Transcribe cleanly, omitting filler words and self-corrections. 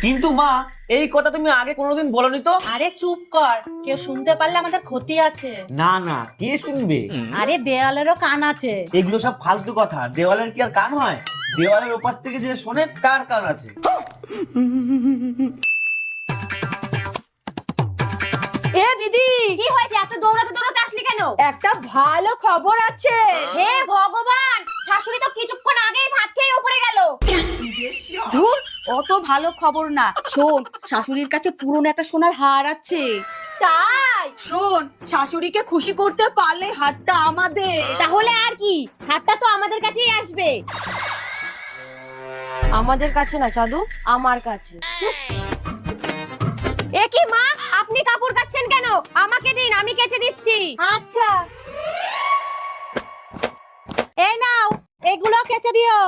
কিন্তু মা, এই কথা তুমি আগে কোনোদিন বলনি তো। আরে চুপ কর, কেউ শুনতে পারলে আমাদের ক্ষতি আছে। না না, কে শুনবে? আরে দেওয়ালেরও কান আছে। এগুলো সব ফালতু কথা। দেওয়ালের কি আর কান হয়? দেওয়ালের ওপাশ থেকে যে শোনে তার কান আছে। এ দিদি, কি হয়েছে? এত দৌড়াতে দৌড়াতে আসলি কেন? একটা ভালো খবর আছে। হে ভগবান, শাশুড়ি তো কিছুক্ষণ আগেই ভাত খেয়ে উপরে গেল। ধুর, অত ভালো খবর না। শোন, শাশুড়ির কাছে পুরনো একটা সোনার হার আছে। তাই? শোন, শাশুড়িকে খুশি করতে পারলে হারটা আমাদের। তাহলে আর কি, হাতটা তো আমাদের কাছেই আসবে। আমাদের কাছে না চাঁদু, আমার কাছে। এ কি মা, আপনি কাপড় কাচ্ছেন কেন? আমাকে দিন, আমি কেচে দিচ্ছি। আচ্ছা, এই নাও, এগুলো কেচে দিও।